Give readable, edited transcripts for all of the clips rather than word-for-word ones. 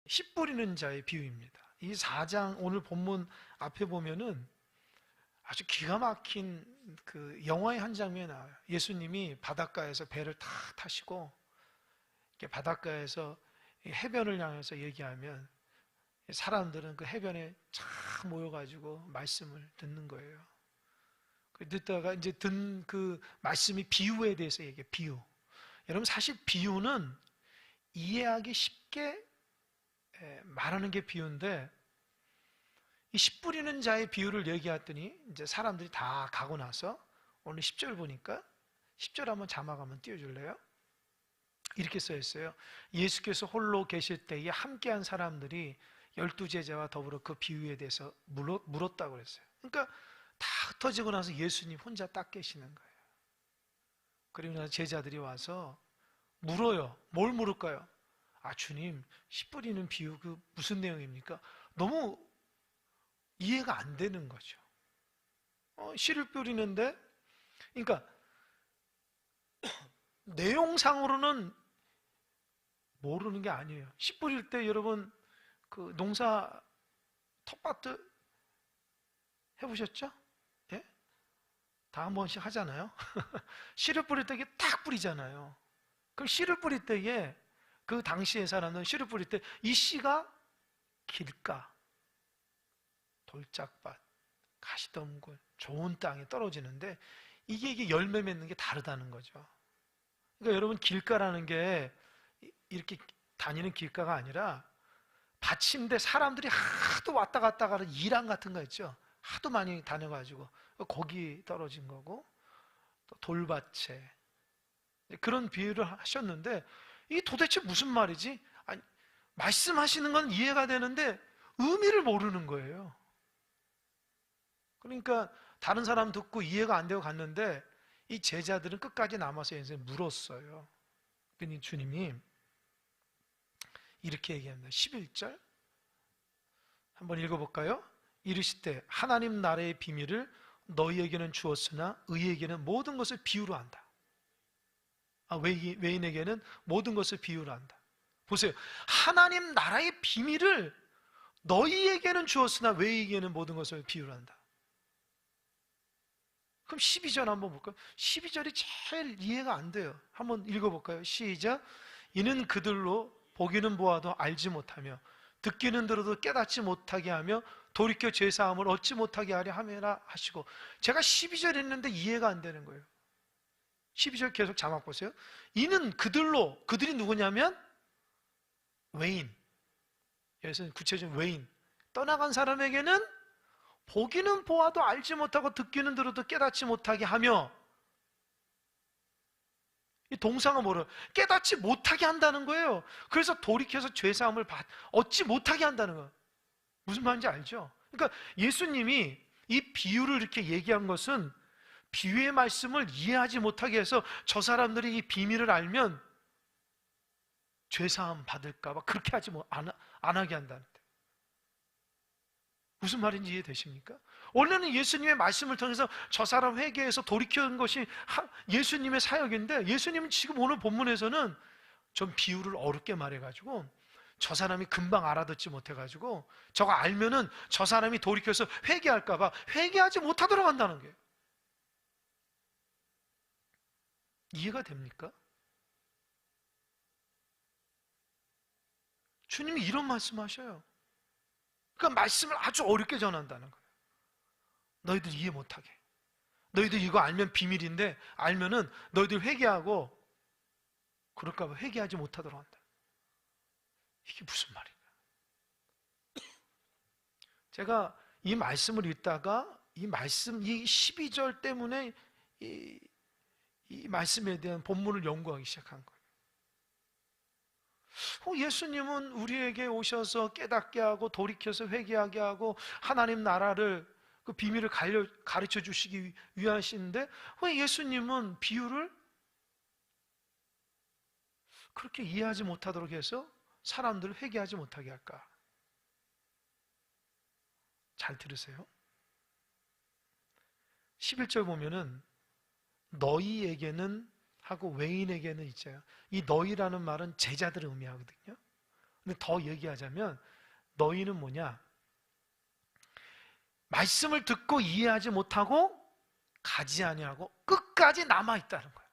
씨 뿌리는 자의 비유입니다. 이 4장 오늘 본문 앞에 보면은 아주 기가 막힌 그 영화의 한 장면이 나와요. 예수님이 바닷가에서 배를 탁 타시고 이렇게 바닷가에서 해변을 향해서 얘기하면 사람들은 그 해변에 쫙 모여가지고 말씀을 듣는 거예요. 듣다가 이제 든 그 말씀이 비유에 대해서 얘기해요. 비유. 여러분 사실 비유는 이해하기 쉽게 말하는 게 비유인데, 이 씨 뿌리는 자의 비유를 얘기했더니 이제 사람들이 다 가고 나서 오늘 10절 보니까 10절 한번 자막 한번 띄워줄래요? 이렇게 써 있어요. 예수께서 홀로 계실 때에 함께한 사람들이 12제자와 더불어 그 비유에 대해서 물었다고 그랬어요. 그러니까 다 흩어지고 나서 예수님 혼자 딱 계시는 거예요. 그리고 나서 제자들이 와서 물어요. 뭘 물을까요? 아, 주님, 씨 뿌리는 비유 그 무슨 내용입니까? 너무 이해가 안 되는 거죠. 씨를 뿌리는데, 그러니까 내용상으로는 모르는 게 아니에요. 씨 뿌릴 때 여러분 그 농사 텃밭 해보셨죠? 예? 다 한 번씩 하잖아요. 씨를 뿌릴 때 이게 딱 뿌리잖아요. 그럼 씨를 뿌릴 때에 그 당시의 사람들은 씨를 뿌릴 때 이 씨가 길가, 돌짝밭, 가시덤굴, 좋은 땅에 떨어지는데 이게 열매 맺는 게 다르다는 거죠. 그러니까 여러분 길가라는 게 이렇게 다니는 길가가 아니라 밭인데 사람들이 하도 왔다 갔다 가는 일양 같은 거 있죠. 하도 많이 다녀가지고 거기 떨어진 거고, 또 돌밭에 그런 비유를 하셨는데 이게 도대체 무슨 말이지? 아니, 말씀하시는 건 이해가 되는데 의미를 모르는 거예요. 그러니까 다른 사람 듣고 이해가 안 되고 갔는데 이 제자들은 끝까지 남아서 물었어요. 그러니 주님이 이렇게 얘기합니다. 11절 한번 읽어볼까요? 이르시되 하나님 나라의 비밀을 너희에게는 주었으나 의에게는 모든 것을 비유로 한다. 외인에게는 모든 것을 비유로 한다. 보세요. 하나님 나라의 비밀을 너희에게는 주었으나 외에게는 모든 것을 비유로 한다. 그럼 12절 한번 볼까요? 12절이 제일 이해가 안 돼요. 한번 읽어볼까요? 시작. 이는 그들로 보기는 보아도 알지 못하며 듣기는 들어도 깨닫지 못하게 하며 돌이켜 죄사함을 얻지 못하게 하려 함이라 하시고, 제가 12절 했는데 이해가 안 되는 거예요. 12절 계속 자막 보세요. 이는 그들로, 그들이 누구냐면 외인, 여기서는 구체적인 외인, 떠나간 사람에게는 보기는 보아도 알지 못하고 듣기는 들어도 깨닫지 못하게 하며, 이 동사가 뭐래요? 깨닫지 못하게 한다는 거예요. 그래서 돌이켜서 죄사함을 얻지 못하게 한다는 거예요. 무슨 말인지 알죠? 그러니까 예수님이 이 비유를 이렇게 얘기한 것은 비유의 말씀을 이해하지 못하게 해서 저 사람들이 이 비밀을 알면 죄사함 받을까 봐 그렇게 안 하게 한다는데, 무슨 말인지 이해되십니까? 원래는 예수님의 말씀을 통해서 저 사람 회개해서 돌이키는 것이 예수님의 사역인데, 예수님은 지금 오늘 본문에서는 좀 비유를 어렵게 말해가지고 저 사람이 금방 알아듣지 못해가지고 저거 알면은 저 사람이 돌이켜서 회개할까 봐 회개하지 못하도록 한다는 거예요. 이해가 됩니까? 주님이 이런 말씀하셔요. 그러니까 말씀을 아주 어렵게 전한다는 거예요. 너희들 이해 못하게. 너희들 이거 알면 비밀인데 알면은 너희들 회개하고 그럴까 봐 회개하지 못하도록 한다. 이게 무슨 말인가? 제가 이 말씀을 읽다가 이 12절 때문에 이 말씀에 대한 본문을 연구하기 시작한 거예요. 예수님은 우리에게 오셔서 깨닫게 하고 돌이켜서 회개하게 하고 하나님 나라를 그 비밀을 가르쳐 주시기 위하시는데 왜 예수님은 비유를 그렇게 이해하지 못하도록 해서 사람들을 회개하지 못하게 할까? 잘 들으세요. 11절 보면은 너희에게는 하고 외인에게는 있잖아요. 이 너희라는 말은 제자들을 의미하거든요. 근데 더 얘기하자면 너희는 뭐냐? 말씀을 듣고 이해하지 못하고 가지 아니하고 끝까지 남아 있다는 거예요.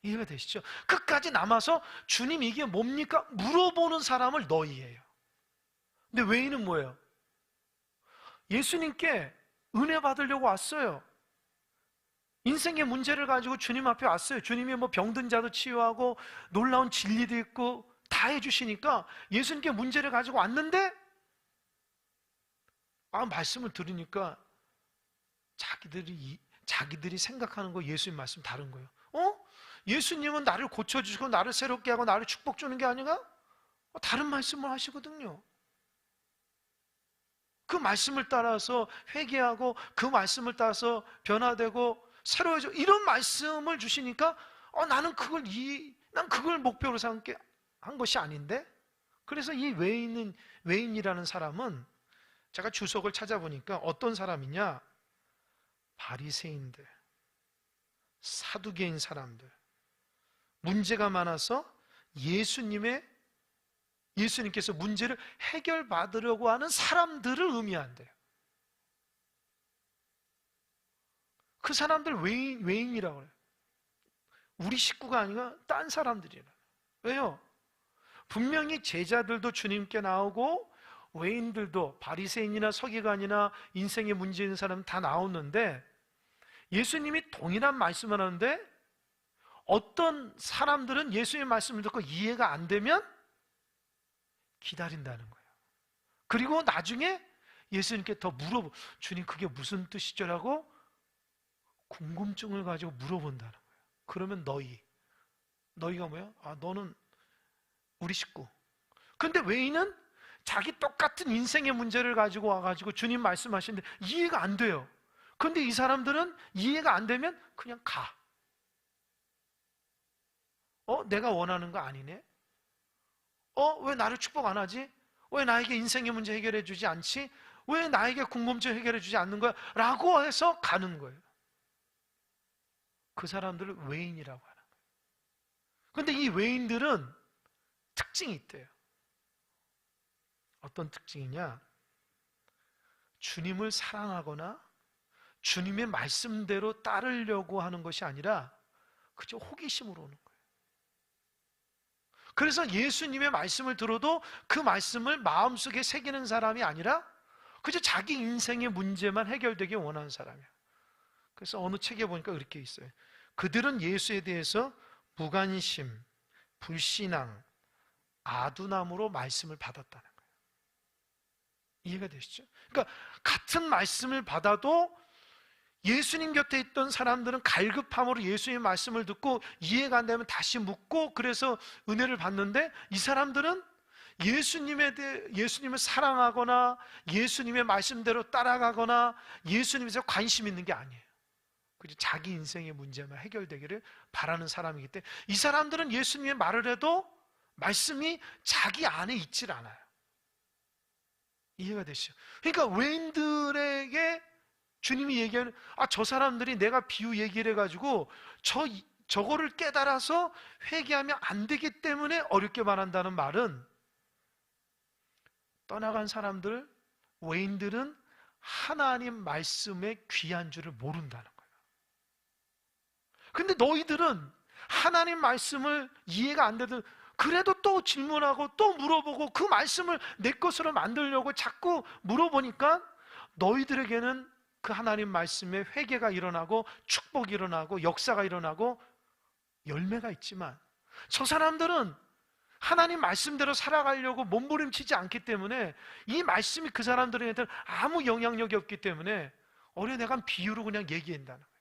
이해가 되시죠? 끝까지 남아서 주님 이게 뭡니까? 물어보는 사람을 너희예요. 근데 외인은 뭐예요? 예수님께 은혜 받으려고 왔어요. 인생의 문제를 가지고 주님 앞에 왔어요. 주님이 뭐 병든 자도 치유하고 놀라운 진리도 있고 다 해주시니까 예수님께 문제를 가지고 왔는데 말씀을 들으니까 자기들이 생각하는 거 예수님 말씀 다른 거예요. 예수님은 나를 고쳐주시고 나를 새롭게 하고 나를 축복 주는 게 아니라 다른 말씀을 하시거든요. 그 말씀을 따라서 회개하고 그 말씀을 따라서 변화되고 새로워져 이런 말씀을 주시니까 나는 그걸 목표로 삼게 한 것이 아닌데. 그래서 이 외인이라는 사람은 제가 주석을 찾아보니까 어떤 사람이냐? 바리새인들, 사두개인 사람들, 문제가 많아서 예수님께서 문제를 해결받으려고 하는 사람들을 의미한대요. 그 사람들 외인이라고 해요. 우리 식구가 아니라 딴 사람들이라. 왜요? 분명히 제자들도 주님께 나오고 외인들도 바리새인이나 서기관이나 인생에 문제 있는 사람 다 나오는데 예수님이 동일한 말씀을 하는데 어떤 사람들은 예수님의 말씀을 듣고 이해가 안 되면 기다린다는 거예요. 그리고 나중에 예수님께 더 주님 그게 무슨 뜻이죠? 라고 궁금증을 가지고 물어본다는 거예요. 그러면 너희가 뭐야? 너는 우리 식구. 근데 외인은 자기 똑같은 인생의 문제를 가지고 와가지고 주님 말씀하시는데 이해가 안 돼요. 근데 이 사람들은 이해가 안 되면 그냥 가. 내가 원하는 거 아니네? 왜 나를 축복 안 하지? 왜 나에게 인생의 문제 해결해 주지 않지? 왜 나에게 궁금증 해결해 주지 않는 거야? 라고 해서 가는 거예요. 그 사람들을 외인이라고 하는 거예요. 근데 이 외인들은 특징이 있대요. 어떤 특징이냐? 주님을 사랑하거나 주님의 말씀대로 따르려고 하는 것이 아니라 그저 호기심으로 오는 거예요. 그래서 예수님의 말씀을 들어도 그 말씀을 마음속에 새기는 사람이 아니라 그저 자기 인생의 문제만 해결되길 원하는 사람이에요. 그래서 어느 책에 보니까 그렇게 있어요. 그들은 예수에 대해서 무관심, 불신앙, 아둔함으로 말씀을 받았다는 거예요. 이해가 되시죠? 그러니까 같은 말씀을 받아도 예수님 곁에 있던 사람들은 갈급함으로 예수님의 말씀을 듣고 이해가 안 되면 다시 묻고 그래서 은혜를 받는데 이 사람들은 예수님을 사랑하거나 예수님의 말씀대로 따라가거나 예수님에서 관심 있는 게 아니에요. 자기 인생의 문제만 해결되기를 바라는 사람이기 때문에 이 사람들은 예수님의 말을 해도 말씀이 자기 안에 있질 않아요. 이해가 되시죠? 그러니까 외인들에게 주님이 얘기하는 저 사람들이 내가 비유 얘기를 해가지고 저거를 깨달아서 회개하면 안 되기 때문에 어렵게 말한다는 말은 떠나간 사람들, 외인들은 하나님 말씀의 귀한 줄을 모른다는 거예요. 근데 너희들은 하나님 말씀을 이해가 안 되든 그래도 또 질문하고 또 물어보고 그 말씀을 내 것으로 만들려고 자꾸 물어보니까 너희들에게는 그 하나님 말씀에 회개가 일어나고 축복이 일어나고 역사가 일어나고 열매가 있지만 저 사람들은 하나님 말씀대로 살아가려고 몸부림치지 않기 때문에 이 말씀이 그 사람들한테는 아무 영향력이 없기 때문에 어린애가 비유로 그냥 얘기한다는 거예요.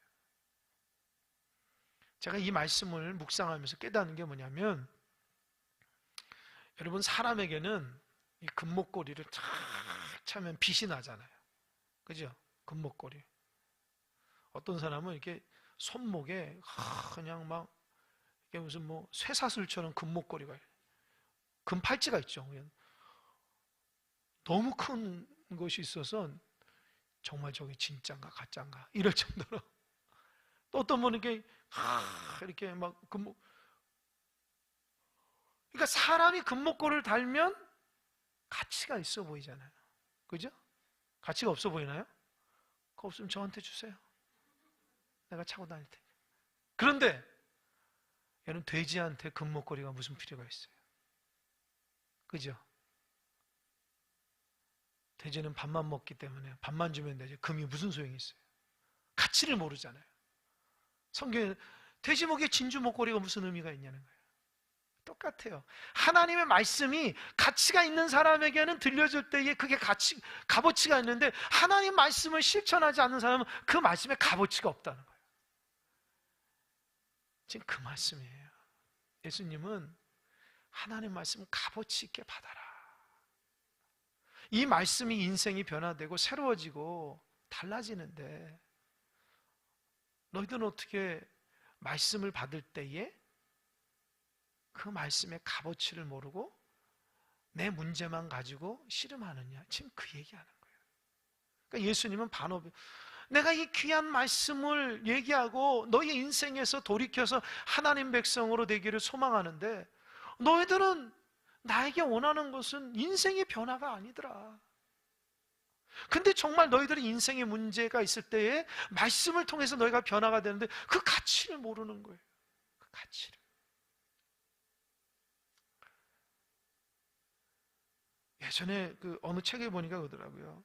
제가 이 말씀을 묵상하면서 깨닫는 게 뭐냐면 여러분 사람에게는 이 금목걸이를 탁 차면 빛이 나잖아요. 그죠? 금목걸이. 어떤 사람은 이렇게 손목에 그냥 막 이게 무슨 뭐 쇠사슬처럼 금목걸이가 금팔찌가 있죠. 너무 큰 것이 있어서 정말 저게 진짜인가 가짜인가 이럴 정도로 또 어떤 분은 이렇게 막 금목 그러니까 그러니까 사람이 금목걸이를 달면 가치가 있어 보이잖아요. 그죠? 가치가 없어 보이나요? 그거 없으면 저한테 주세요. 내가 차고 다닐 테니까. 그런데 얘는 돼지한테 금목걸이가 무슨 필요가 있어요? 그죠? 돼지는 밥만 먹기 때문에 밥만 주면 되지 금이 무슨 소용이 있어요? 가치를 모르잖아요. 성경에 돼지 목에 진주 목걸이가 무슨 의미가 있냐는 거예요. 똑같아요. 하나님의 말씀이 가치가 있는 사람에게는 들려줄 때에 그게 값어치가 있는데 하나님 말씀을 실천하지 않는 사람은 그 말씀에 값어치가 없다는 거예요. 지금 그 말씀이에요. 예수님은 하나님 말씀을 값어치 있게 받아라. 이 말씀이 인생이 변화되고 새로워지고 달라지는데 너희들은 어떻게 말씀을 받을 때에 그 말씀의 값어치를 모르고 내 문제만 가지고 씨름하느냐? 지금 그 얘기하는 거예요. 그러니까 예수님은 내가 이 귀한 말씀을 얘기하고 너희 인생에서 돌이켜서 하나님 백성으로 되기를 소망하는데 너희들은 나에게 원하는 것은 인생의 변화가 아니더라. 근데 정말 너희들이 인생의 문제가 있을 때에 말씀을 통해서 너희가 변화가 되는데 그 가치를 모르는 거예요. 그 가치를. 예전에 그 어느 책에 보니까 그러더라고요.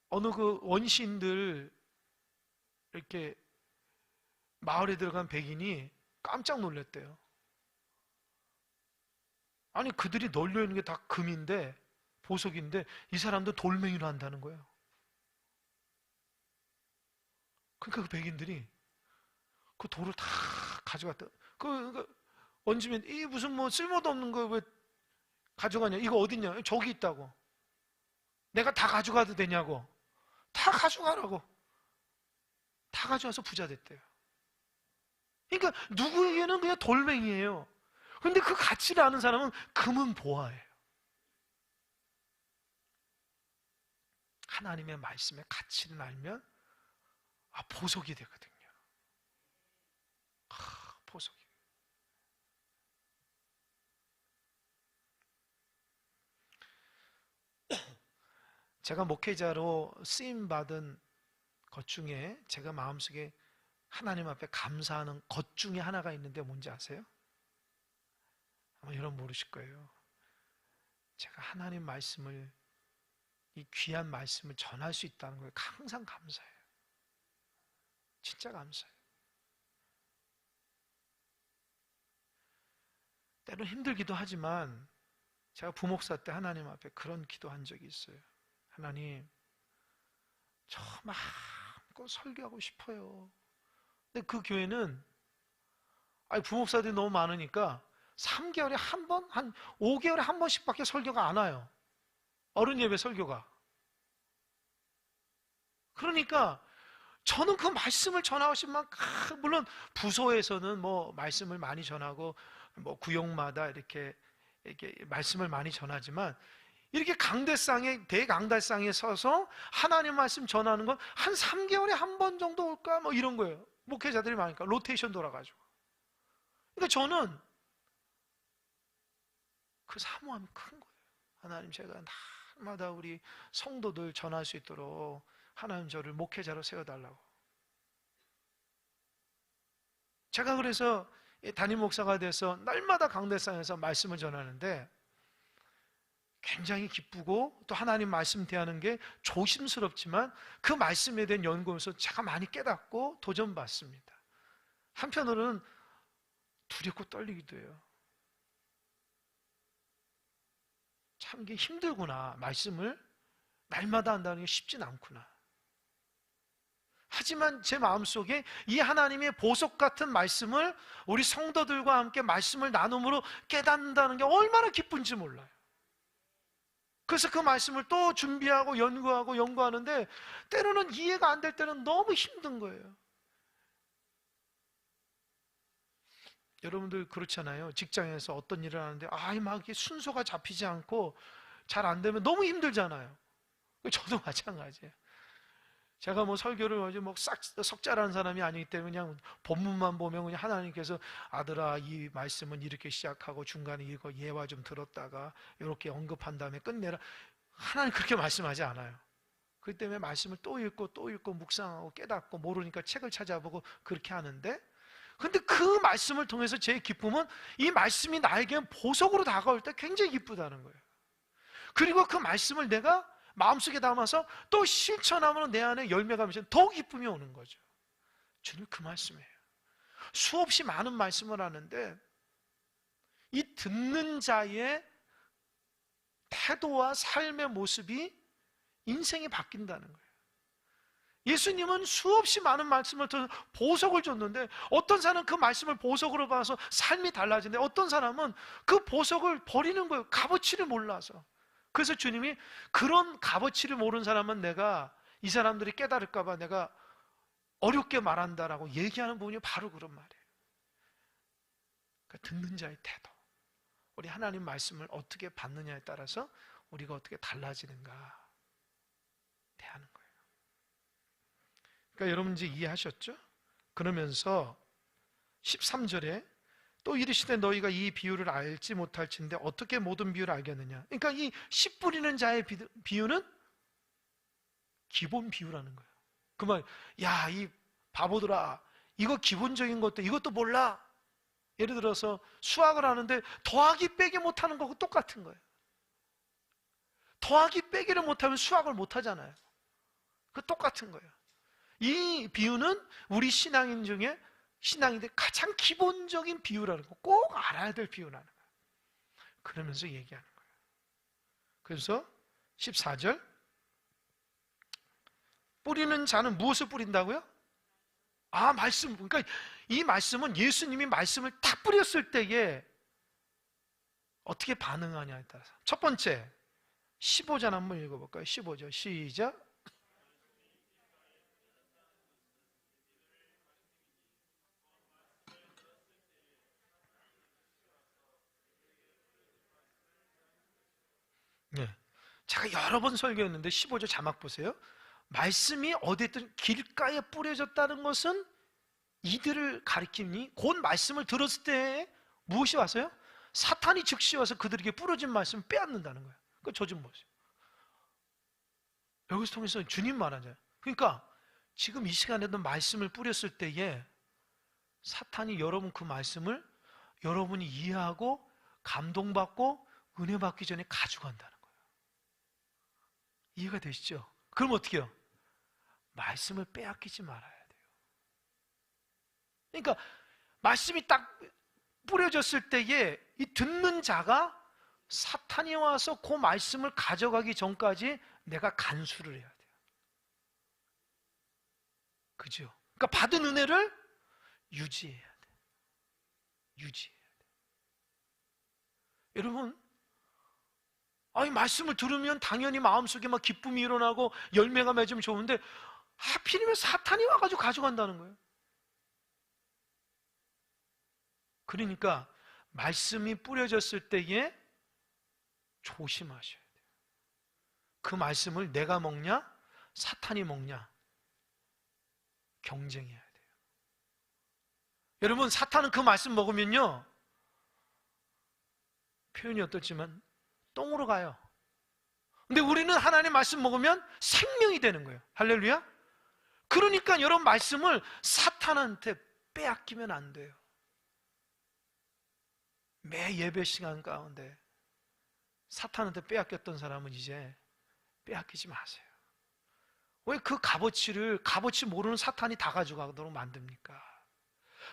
어느 그 원시인들 이렇게 마을에 들어간 백인이 깜짝 놀랐대요. 아니 그들이 널려 있는 게 다 금인데 보석인데 이 사람도 돌멩이로 한다는 거예요. 그러니까 그 백인들이 그 돌을 다 가져갔다. 얹으면 이 무슨 뭐 쓸모도 없는 거 왜 가져가냐? 이거 어딨냐? 저기 있다고. 내가 다 가져가도 되냐고. 다 가져가라고. 다 가져와서 부자 됐대요. 그러니까 누구에게는 그냥 돌멩이에요. 근데 그 가치를 아는 사람은 금은 보화예요. 하나님의 말씀의 가치를 알면 보석이 되거든요. 보석이. 제가 목회자로 쓰임받은 것 중에 제가 마음속에 하나님 앞에 감사하는 것 중에 하나가 있는데 뭔지 아세요? 아마 여러분 모르실 거예요. 제가 하나님 말씀을 이 귀한 말씀을 전할 수 있다는 거에 항상 감사해요. 진짜 감사해요. 때론 힘들기도 하지만 제가 부목사 때 하나님 앞에 그런 기도한 적이 있어요. 하나님, 저 마음껏 설교하고 싶어요. 근데 그 교회는 부목사들이 너무 많으니까 3개월에 한 번, 한 5개월에 한 번씩밖에 설교가 안 와요. 어른 예배 설교가. 그러니까 저는 그 말씀을 전하고 싶은 만큼, 물론 부서에서는 뭐 말씀을 많이 전하고 뭐 구역마다 이렇게 말씀을 많이 전하지만 이렇게 대강달상에 서서 하나님 말씀 전하는 건 한 3개월에 한 번 정도 올까? 뭐 이런 거예요. 목회자들이 많으니까 로테이션 돌아가지고. 그러니까 저는 그 사모함이 큰 거예요. 하나님, 제가 날마다 우리 성도들 전할 수 있도록 하나님 저를 목회자로 세워달라고. 제가 그래서 담임 목사가 돼서 날마다 강대상에서 말씀을 전하는데 굉장히 기쁘고 또 하나님 말씀 대하는 게 조심스럽지만 그 말씀에 대한 연구에서 제가 많이 깨닫고 도전받습니다. 한편으로는 두렵고 떨리기도 해요. 참 이게 힘들구나. 말씀을 날마다 한다는 게 쉽진 않구나. 하지만 제 마음속에 이 하나님의 보석 같은 말씀을 우리 성도들과 함께 말씀을 나눔으로 깨닫는다는 게 얼마나 기쁜지 몰라요. 그래서 그 말씀을 또 준비하고 연구하는데 때로는 이해가 안 될 때는 너무 힘든 거예요. 여러분들 그렇잖아요. 직장에서 어떤 일을 하는데 막 이게 순서가 잡히지 않고 잘 안 되면 너무 힘들잖아요. 저도 마찬가지예요. 제가 뭐 설교를 아주 뭐 싹 석자라는 사람이 아니기 때문에 그냥 본문만 보면 그냥 하나님께서 아들아 이 말씀은 이렇게 시작하고 중간에 이거 예와 좀 들었다가 이렇게 언급한 다음에 끝내라. 하나님 그렇게 말씀하지 않아요. 그렇기 때문에 말씀을 또 읽고 묵상하고 깨닫고 모르니까 책을 찾아보고 그렇게 하는데, 근데 그 말씀을 통해서 제 기쁨은 이 말씀이 나에게 보석으로 다가올 때 굉장히 기쁘다는 거예요. 그리고 그 말씀을 내가 마음속에 담아서 또 실천하면 내 안에 열매가 맺으면 더 기쁨이 오는 거죠. 주님 그 말씀이에요. 수없이 많은 말씀을 하는데 이 듣는 자의 태도와 삶의 모습이 인생이 바뀐다는 거예요. 예수님은 수없이 많은 말씀을 들어서 보석을 줬는데 어떤 사람은 그 말씀을 보석으로 봐서 삶이 달라지는데 어떤 사람은 그 보석을 버리는 거예요. 값어치를 몰라서. 그래서 주님이 그런 값어치를 모르는 사람은 내가 이 사람들이 깨달을까 봐 내가 어렵게 말한다라고 얘기하는 부분이 바로 그런 말이에요. 그러니까 듣는 자의 태도, 우리 하나님 말씀을 어떻게 받느냐에 따라서 우리가 어떻게 달라지는가 대하는 거예요. 그러니까 여러분 이제 이해하셨죠? 그러면서 13절에 또 이르시되 너희가 이 비유를 알지 못할진대 어떻게 모든 비유를 알겠느냐. 그러니까 이 씨 뿌리는 자의 비유는 기본 비유라는 거예요. 그 말, 야, 이 바보들아, 이거 기본적인 것도 이것도 몰라. 예를 들어서 수학을 하는데 더하기 빼기 못하는 거하고 똑같은 거예요. 더하기 빼기를 못하면 수학을 못하잖아요. 그 똑같은 거예요. 이 비유는 우리 신앙인들 가장 기본적인 비유라는 거, 꼭 알아야 될 비유라는 거예요. 그러면서 얘기하는 거예요. 그래서 14절, 뿌리는 자는 무엇을 뿌린다고요? 말씀. 그러니까 이 말씀은 예수님이 말씀을 딱 뿌렸을 때에 어떻게 반응하냐에 따라서. 첫 번째, 15절 한번 읽어볼까요? 15절 시작. 네. 제가 여러 번 설교했는데 15절 자막 보세요. 말씀이 어디든 길가에 뿌려졌다는 것은 이들을 가리키니 곧 말씀을 들었을 때 무엇이 왔어요? 사탄이 즉시 와서 그들에게 뿌려진 말씀을 빼앗는다는 거예요. 그 저 좀 보세요. 여기서 통해서 주님 말하잖아요. 그러니까 지금 이 시간에도 말씀을 뿌렸을 때에 사탄이 여러분 그 말씀을 여러분이 이해하고 감동받고 은혜 받기 전에 가져간다는 거예요. 이해가 되시죠? 그럼 어떻게 해요? 말씀을 빼앗기지 말아야 돼요. 그러니까 말씀이 딱 뿌려졌을 때에 이 듣는 자가 사탄이 와서 그 말씀을 가져가기 전까지 내가 간수를 해야 돼요. 그죠? 그러니까 받은 은혜를 유지해야 돼요. 유지해야 돼요. 여러분, 이 말씀을 들으면 당연히 마음속에 막 기쁨이 일어나고 열매가 맺으면 좋은데 하필이면 사탄이 와가지고 가져간다는 거예요. 그러니까 말씀이 뿌려졌을 때에 조심하셔야 돼요. 그 말씀을 내가 먹냐? 사탄이 먹냐? 경쟁해야 돼요. 여러분, 사탄은 그 말씀 먹으면요, 표현이 어떻지만 똥으로 가요. 근데 우리는 하나님 말씀 먹으면 생명이 되는 거예요. 할렐루야. 그러니까 여러분, 말씀을 사탄한테 빼앗기면 안 돼요. 매 예배 시간 가운데 사탄한테 빼앗겼던 사람은 이제 빼앗기지 마세요. 왜 그 값어치 모르는 사탄이 다 가져가도록 만듭니까?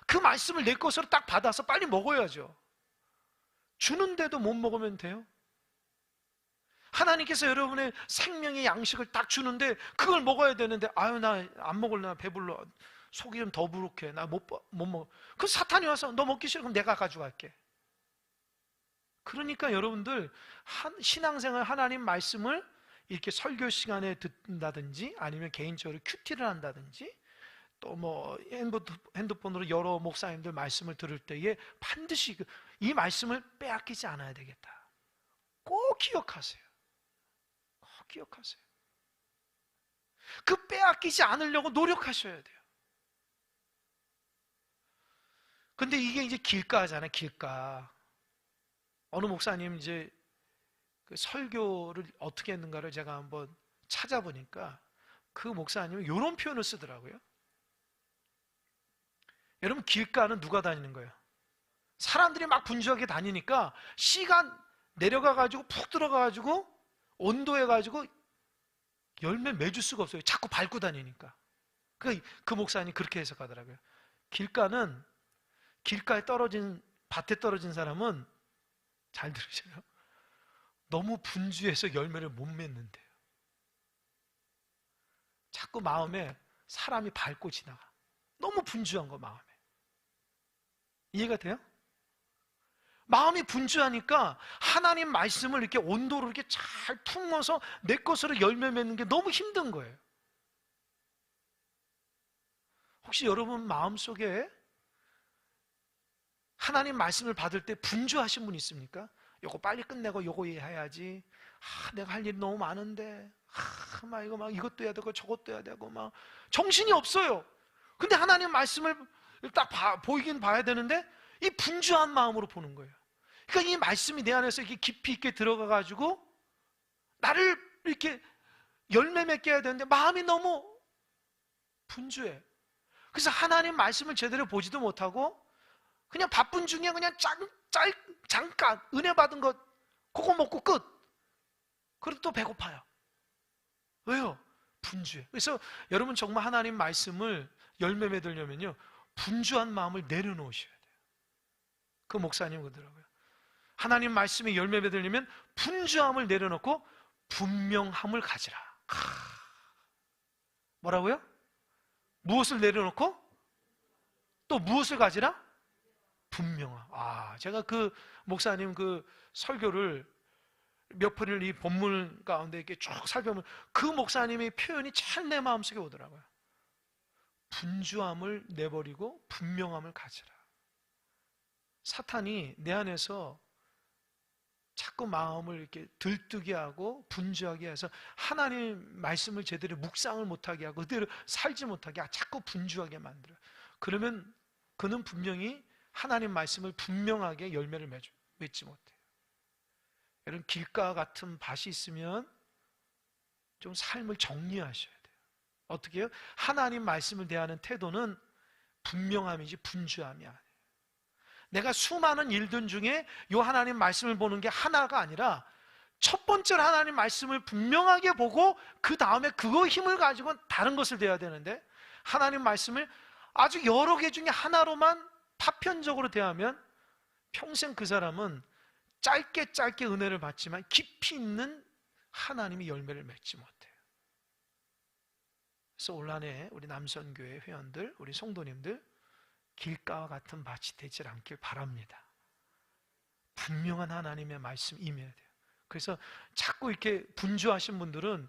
그 말씀을 내 것으로 딱 받아서 빨리 먹어야죠. 주는데도 못 먹으면 돼요? 하나님께서 여러분의 생명의 양식을 딱 주는데 그걸 먹어야 되는데 나 안 먹을래, 나 배불러, 속이 좀 더부룩해, 나 못 먹어. 그 사탄이 와서 너 먹기 싫으면 내가 가져갈게. 그러니까 여러분들 신앙생활 하나님 말씀을 이렇게 설교 시간에 듣는다든지 아니면 개인적으로 큐티를 한다든지 또 뭐 핸드폰으로 여러 목사님들 말씀을 들을 때에 반드시 이 말씀을 빼앗기지 않아야 되겠다. 꼭 기억하세요. 꼭 기억하세요. 그 빼앗기지 않으려고 노력하셔야 돼요. 근데 이게 이제 길가잖아요, 길가. 어느 목사님 이제 그 설교를 어떻게 했는가를 제가 한번 찾아보니까 그 목사님은 이런 표현을 쓰더라고요. 여러분, 길가는 누가 다니는 거예요? 사람들이 막 분주하게 다니니까 씨가 내려가가지고 푹 들어가가지고 온도해가지고 열매 맺을 수가 없어요. 자꾸 밟고 다니니까. 그 목사님이 그렇게 해석하더라고요. 길가는, 길가에 떨어진, 밭에 떨어진 사람은, 잘 들으세요, 너무 분주해서 열매를 못 맺는데요. 자꾸 마음에 사람이 밟고 지나가. 너무 분주한 거, 마음에. 이해가 돼요? 마음이 분주하니까 하나님 말씀을 이렇게 온도로 이렇게 잘 품어서 내 것으로 열매 맺는 게 너무 힘든 거예요. 혹시 여러분 마음속에 하나님 말씀을 받을 때 분주하신 분 있습니까? 요거 빨리 끝내고 요거 해야지. 내가 할 일이 너무 많은데. 막 이것도 해야 되고 저것도 해야 되고 막 정신이 없어요. 근데 하나님 말씀을 딱 보이긴 봐야 되는데 이 분주한 마음으로 보는 거예요. 그러니까 이 말씀이 내 안에서 이렇게 깊이 있게 들어가가지고 나를 이렇게 열매 맺게 해야 되는데 마음이 너무 분주해. 그래서 하나님 말씀을 제대로 보지도 못하고 그냥 바쁜 중에 그냥 잠깐 은혜 받은 것 그거 먹고 끝. 그래도 또 배고파요. 왜요? 분주해. 그래서 여러분 정말 하나님 말씀을 열매 맺으려면요, 분주한 마음을 내려놓으셔야 돼요. 그 목사님 그러더라고요. 하나님 말씀에 열매 맺으려면 분주함을 내려놓고 분명함을 가지라. 뭐라고요? 무엇을 내려놓고 또 무엇을 가지라? 분명함. 제가 그 목사님 그 설교를 몇 번을 이 본문 가운데 이렇게 쭉 살펴보면 그 목사님의 표현이 참 내 마음속에 오더라고요. 분주함을 내버리고 분명함을 가지라. 사탄이 내 안에서 자꾸 마음을 이렇게 들뜨게 하고 분주하게 해서 하나님 말씀을 제대로 묵상을 못하게 하고 그대로 살지 못하게 자꾸 분주하게 만들어요. 그러면 그는 분명히 하나님 말씀을 분명하게 열매를 맺지 못해요. 여러분, 길가 같은 밭이 있으면 좀 삶을 정리하셔야 돼요. 어떻게 해요? 하나님 말씀을 대하는 태도는 분명함이지 분주함이 아니에요. 내가 수많은 일들 중에 이 하나님 말씀을 보는 게 하나가 아니라 첫 번째로 하나님 말씀을 분명하게 보고 그 다음에 그거 힘을 가지고 다른 것을 대해야 되는데 하나님 말씀을 아주 여러 개 중에 하나로만 파편적으로 대하면 평생 그 사람은 짧게 은혜를 받지만 깊이 있는 하나님의 열매를 맺지 못해요. 그래서 올 한해 우리 남선교회 회원들, 우리 성도님들 길가와 같은 밭이 되질 않길 바랍니다. 분명한 하나님의 말씀 임해야 돼요. 그래서 자꾸 이렇게 분주하신 분들은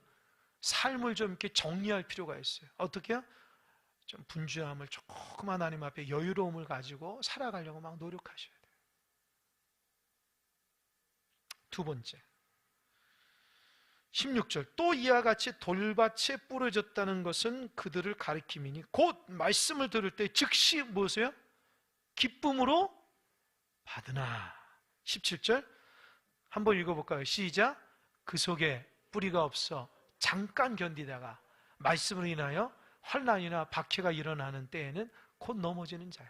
삶을 좀 이렇게 정리할 필요가 있어요. 어떻게 해요? 좀 분주함을 조금 하나님 앞에 여유로움을 가지고 살아가려고 막 노력하셔야 돼요. 두 번째, 16절, 또 이와 같이 돌밭에 뿌려졌다는 것은 그들을 가리킴이니 곧 말씀을 들을 때 즉시 무엇이요? 기쁨으로 받으나. 17절 한번 읽어볼까요? 시작. 그 속에 뿌리가 없어 잠깐 견디다가 말씀으로 인하여 환난이나 박해가 일어나는 때에는 곧 넘어지는 자요.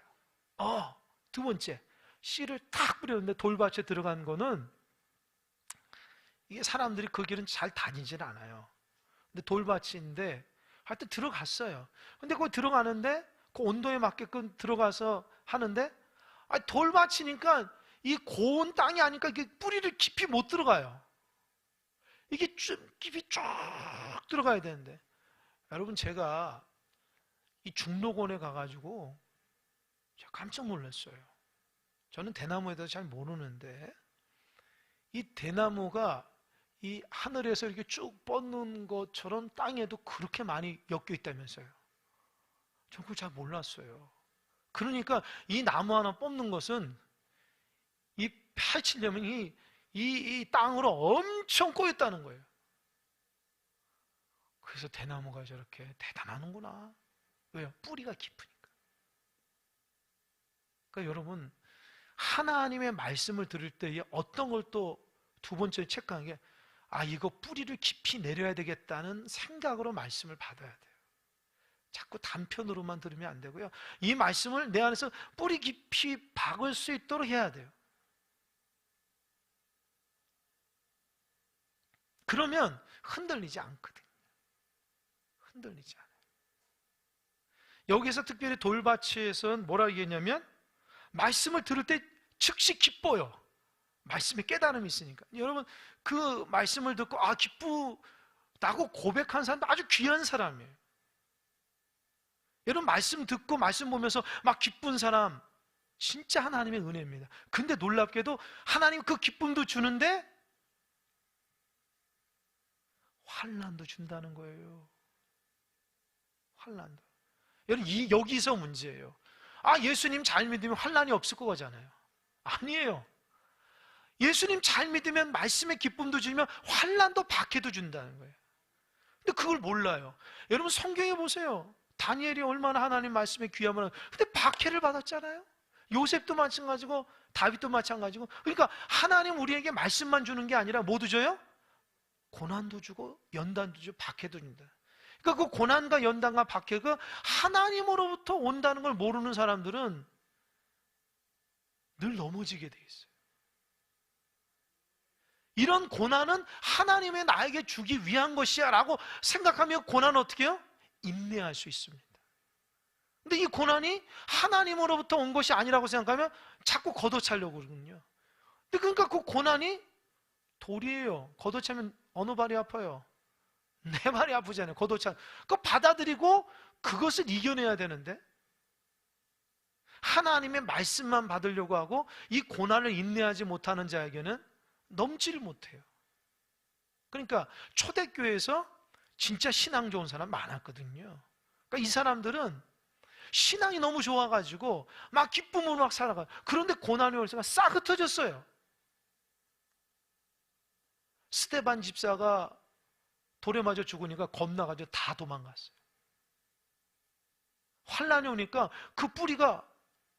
두 번째, 씨를 탁 뿌렸는데 돌밭에 들어간 거는 이게 사람들이 그 길은 잘 다니질 않아요. 근데 돌밭인데 하여튼 들어갔어요. 근데 거기 들어가는데 그 온도에 맞게끔 들어가서 하는데 돌밭이니까 이 고온 땅이 아니까 이게 뿌리를 깊이 못 들어가요. 이게 좀 깊이 쫙 들어가야 되는데 여러분, 제가 이 중록원에 가가지고 제가 깜짝 놀랐어요. 저는 대나무에 대해서 잘 모르는데 이 대나무가 이 하늘에서 이렇게 쭉 뻗는 것처럼 땅에도 그렇게 많이 엮여 있다면서요. 전 그걸 잘 몰랐어요. 그러니까 이 나무 하나 뽑는 것은 이 파헤치려면 이 땅으로 엄청 꼬였다는 거예요. 그래서 대나무가 저렇게 대단하는구나. 왜요? 뿌리가 깊으니까. 그러니까 여러분, 하나님의 말씀을 들을 때 어떤 걸 또 두 번째 체크하는 게, 이거 뿌리를 깊이 내려야 되겠다는 생각으로 말씀을 받아야 돼요. 자꾸 단편으로만 들으면 안 되고요. 이 말씀을 내 안에서 뿌리 깊이 박을 수 있도록 해야 돼요. 그러면 흔들리지 않거든요. 흔들리지 않아요. 여기서 특별히 돌밭에서는 뭐라 얘기했냐면, 말씀을 들을 때 즉시 기뻐요. 말씀에 깨달음이 있으니까. 여러분, 그 말씀을 듣고 기쁘다고 고백한 사람도 아주 귀한 사람이에요. 여러분, 말씀 듣고 말씀 보면서 막 기쁜 사람, 진짜 하나님의 은혜입니다. 근데 놀랍게도 하나님 그 기쁨도 주는데 환난도 준다는 거예요. 환난도. 여러분, 여기서 문제예요. 예수님 잘 믿으면 환난이 없을 거잖아요. 아니에요. 예수님 잘 믿으면 말씀의 기쁨도 주면 환난도 박해도 준다는 거예요. 근데 그걸 몰라요. 여러분, 성경에 보세요. 다니엘이 얼마나 하나님 말씀에 귀함을 근데 박해를 받았잖아요. 요셉도 마찬가지고 다윗도 마찬가지고. 그러니까 하나님 우리에게 말씀만 주는 게 아니라 뭐도 줘요? 고난도 주고 연단도 주고 박해도 준다. 그러니까 그 고난과 연단과 박해가 하나님으로부터 온다는 걸 모르는 사람들은 늘 넘어지게 돼 있어요. 이런 고난은 하나님의 나에게 주기 위한 것이야 라고 생각하며 고난을 어떻게 해요? 인내할 수 있습니다. 근데 이 고난이 하나님으로부터 온 것이 아니라고 생각하면 자꾸 걷어차려고 그러거든요. 근데 그러니까 그 고난이 돌이에요. 걷어차면 어느 발이 아파요? 내 발이 아프잖아요. 걷어차. 그거 받아들이고 그것을 이겨내야 되는데 하나님의 말씀만 받으려고 하고 이 고난을 인내하지 못하는 자에게는 넘지를 못해요. 그러니까 초대교회에서 진짜 신앙 좋은 사람 많았거든요. 그러니까 이 사람들은 신앙이 너무 좋아가지고 막 기쁨으로 막 살아가요. 그런데 고난이 올 때가 싹 흩어졌어요. 스데반 집사가 돌에 맞아 죽으니까 겁나가지고 다 도망갔어요. 환란이 오니까 그 뿌리가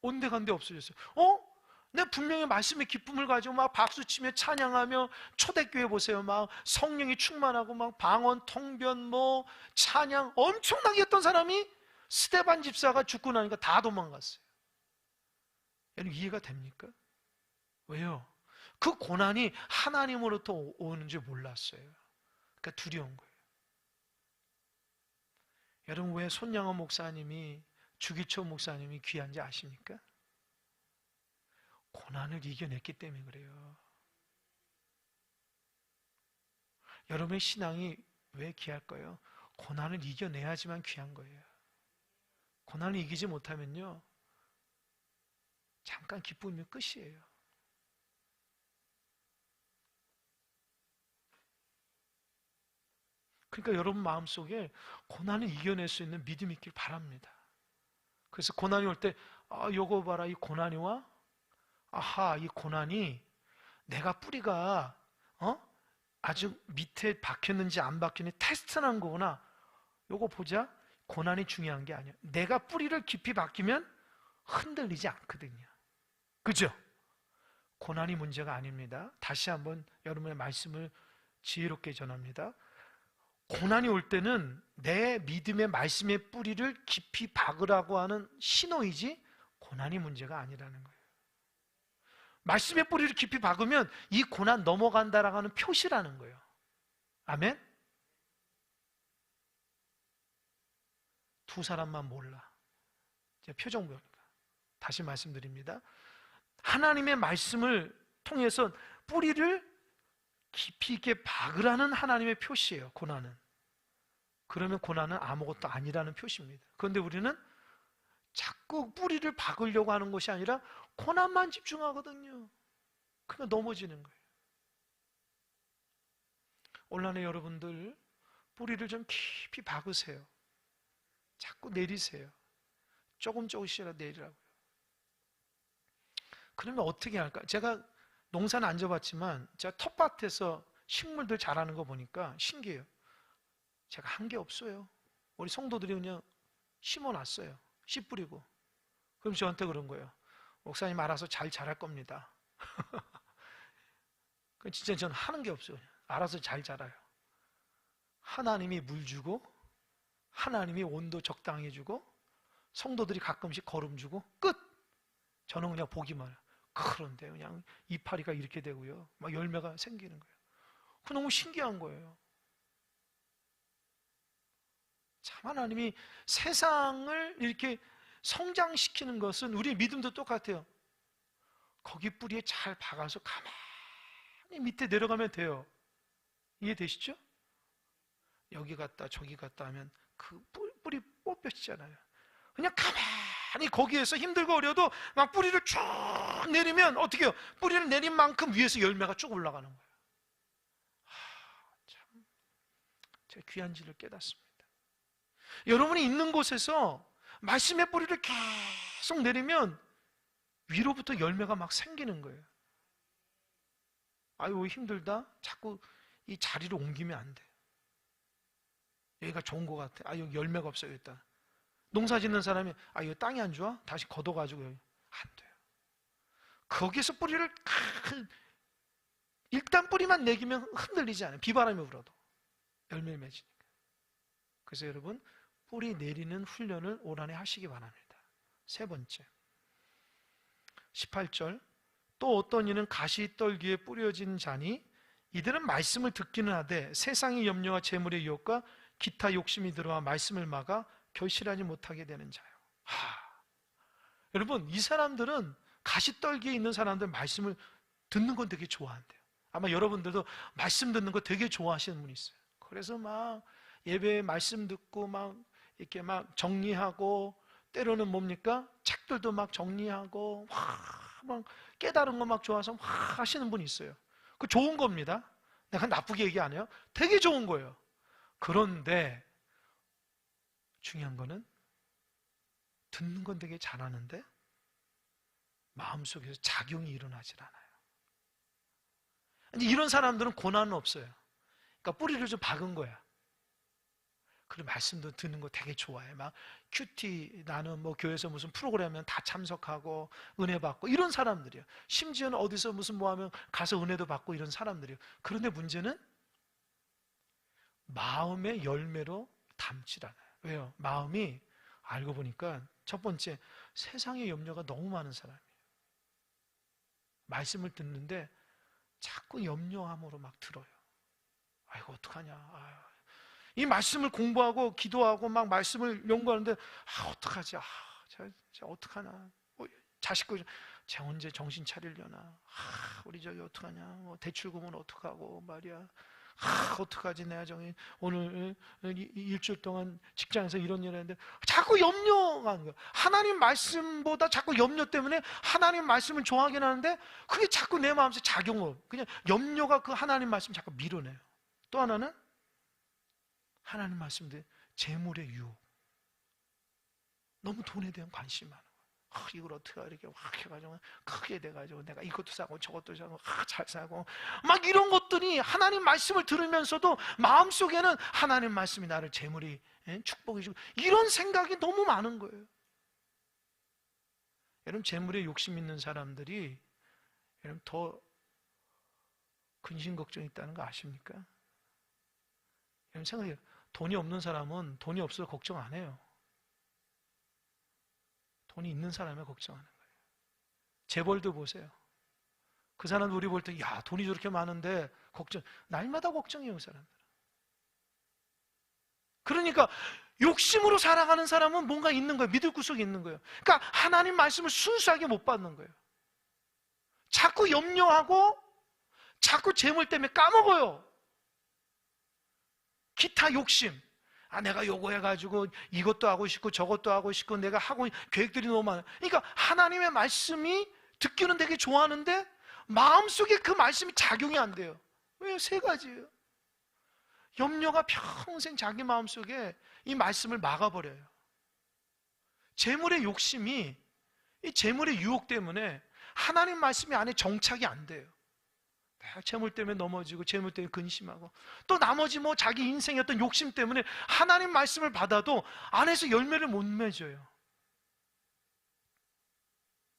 온데간데 없어졌어요. 내 분명히 말씀의 기쁨을 가지고 막 박수치며 찬양하며 초대교회 보세요. 막 성령이 충만하고 막 방언, 통변, 찬양 엄청나게 했던 사람이 스데반 집사가 죽고 나니까 다 도망갔어요. 여러분, 이해가 됩니까? 왜요? 그 고난이 하나님으로부터 오는 줄 몰랐어요. 그러니까 두려운 거예요. 여러분, 왜 손양원 목사님이, 주기초 목사님이 귀한지 아십니까? 고난을 이겨냈기 때문에 그래요. 여러분의 신앙이 왜 귀할까요? 고난을 이겨내야지만 귀한 거예요. 고난을 이기지 못하면요, 잠깐 기쁘면 끝이에요. 그러니까 여러분 마음속에 고난을 이겨낼 수 있는 믿음이 있길 바랍니다. 그래서 고난이 올 때, 요거 봐라, 이 고난이 와? 이 고난이 내가 뿌리가 아주 밑에 박혔는지 안 박혔는지 테스트한 거구나. 요거 보자. 고난이 중요한 게 아니야. 내가 뿌리를 깊이 박히면 흔들리지 않거든요. 그죠? 고난이 문제가 아닙니다. 다시 한번 여러분의 말씀을 지혜롭게 전합니다. 고난이 올 때는 내 믿음의 말씀의 뿌리를 깊이 박으라고 하는 신호이지 고난이 문제가 아니라는 거예요. 말씀의 뿌리를 깊이 박으면 이 고난 넘어간다라고 하는 표시라는 거예요. 아멘? 두 사람만 몰라. 제 표정 보니까. 다시 말씀드립니다. 하나님의 말씀을 통해서 뿌리를 깊이 있게 박으라는 하나님의 표시예요. 고난은. 그러면 고난은 아무것도 아니라는 표시입니다. 그런데 우리는 자꾸 뿌리를 박으려고 하는 것이 아니라 고난만 집중하거든요. 그러면 넘어지는 거예요. 오늘날의 여러분들 뿌리를 좀 깊이 박으세요. 자꾸 내리세요. 조금씩이라도 내리라고요. 그러면 어떻게 할까? 제가 농사는 안 져봤지만 제가 텃밭에서 식물들 자라는 거 보니까 신기해요. 제가 한 게 없어요. 우리 성도들이 그냥 심어놨어요. 씨 뿌리고. 그럼 저한테 그런 거예요. 목사님 알아서 잘 자랄 겁니다. 진짜 저는 하는 게 없어요. 알아서 잘 자라요. 하나님이 물 주고, 하나님이 온도 적당히 주고, 성도들이 가끔씩 거름 주고, 끝! 저는 그냥 보기만 해요. 그런데 그냥 이파리가 이렇게 되고요. 막 열매가 생기는 거예요. 그 너무 신기한 거예요. 참 하나님이 세상을 이렇게 성장시키는 것은 우리 믿음도 똑같아요. 거기 뿌리에 잘 박아서 가만히 밑에 내려가면 돼요. 이해되시죠? 여기 갔다 저기 갔다 하면 그 뿌리 뽑혀지잖아요. 그냥 가만히 거기에서 힘들고 어려도 막 뿌리를 쭉 내리면 어떻게 해요? 뿌리를 내린 만큼 위에서 열매가 쭉 올라가는 거예요. 참, 제가 귀한 진리를 깨닫습니다. 여러분이 있는 곳에서 말씀의 뿌리를 계속 내리면 위로부터 열매가 막 생기는 거예요. 아유 힘들다? 자꾸 이 자리를 옮기면 안 돼. 여기가 좋은 것 같아. 아 여기 열매가 없어요. 일단 농사 짓는 사람이 아 이거 땅이 안 좋아? 다시 걷어가지고 여기 안 돼요. 거기서 뿌리를 일단 뿌리만 내기면 흔들리지 않아요. 비바람이 불어도 열매를 맺으니까. 그래서 여러분 뿌리 내리는 훈련을 올 한해 하시기 바랍니다. 세 번째 18절 또 어떤 이는 가시떨기에 뿌려진 자니 이들은 말씀을 듣기는 하되 세상의 염려와 재물의 유혹과 기타 욕심이 들어와 말씀을 막아 결실하지 못하게 되는 자요. 여러분 이 사람들은 가시떨기에 있는 사람들 말씀을 듣는 건 되게 좋아한대요. 아마 여러분들도 말씀 듣는 거 되게 좋아하시는 분이 있어요. 그래서 막 예배에 말씀 듣고 막 이렇게 막 정리하고 때로는 뭡니까? 책들도 막 정리하고 막 깨달은 거 막 좋아서 막 하시는 분이 있어요. 그 좋은 겁니다. 내가 나쁘게 얘기 안 해요. 되게 좋은 거예요. 그런데 중요한 거는 듣는 건 되게 잘하는데 마음속에서 작용이 일어나질 않아요. 이런 사람들은 고난은 없어요. 그러니까 뿌리를 좀 박은 거야. 그리고 말씀도 듣는 거 되게 좋아해. 막 큐티 나는 뭐 교회에서 무슨 프로그램이면 다 참석하고 은혜 받고 이런 사람들이에요. 심지어는 어디서 무슨 뭐 하면 가서 은혜도 받고 이런 사람들이에요. 그런데 문제는 마음의 열매로 담질 않아요. 왜요? 마음이 알고 보니까 첫 번째 세상의 염려가 너무 많은 사람이에요. 말씀을 듣는데 자꾸 염려함으로 막 들어요. 아이고 어떡하냐. 아유. 이 말씀을 공부하고 기도하고 막 말씀을 연구하는데 어떡하지? 저 어떡하나? 자식도 쟤 언제 정신 차리려나? 우리 저기 어떡하냐? 뭐 대출금은 어떡하고 말이야? 어떡하지? 내가 저기 오늘 일주일 동안 직장에서 이런 일 했는데 자꾸 염려가 하는 거야. 하나님 말씀보다 자꾸 염려 때문에 하나님 말씀을 좋아하긴 하는데 그게 자꾸 내 마음속에 작용을 그냥 염려가 그 하나님 말씀 자꾸 밀어내요. 또 하나는 하나님 말씀들 재물의 유혹. 너무 돈에 대한 관심이 많아. 이걸 어떻게 이렇게 확 해가지고 크게 돼가지고 내가 이것도 사고 저것도 사고 잘 사고 막 이런 것들이 하나님 말씀을 들으면서도 마음속에는 하나님 말씀이 나를 재물이 축복해 주고 이런 생각이 너무 많은 거예요. 여러분 재물에 욕심 있는 사람들이 여러분 더 근심 걱정이 있다는 거 아십니까? 여러분 생각해요. 돈이 없는 사람은 돈이 없어서 걱정 안 해요. 돈이 있는 사람이 걱정하는 거예요. 재벌도 보세요. 그 사람도 우리 볼 때 야 돈이 저렇게 많은데 걱정 날마다 걱정해요. 그 사람들은. 그러니까 욕심으로 살아가는 사람은 뭔가 있는 거예요. 믿을 구석이 있는 거예요. 그러니까 하나님 말씀을 순수하게 못 받는 거예요. 자꾸 염려하고 자꾸 재물 때문에 까먹어요. 기타 욕심. 내가 요거 해가지고 이것도 하고 싶고 저것도 하고 싶고 내가 하고 계획들이 너무 많아요. 그러니까 하나님의 말씀이 듣기는 되게 좋아하는데 마음속에 그 말씀이 작용이 안 돼요. 왜? 세 가지예요. 염려가 평생 자기 마음속에 이 말씀을 막아버려요. 재물의 욕심이 이 재물의 유혹 때문에 하나님 말씀이 안에 정착이 안 돼요. 재물 때문에 넘어지고 재물 때문에 근심하고 또 나머지 뭐 자기 인생의 어떤 욕심 때문에 하나님 말씀을 받아도 안에서 열매를 못 맺어요.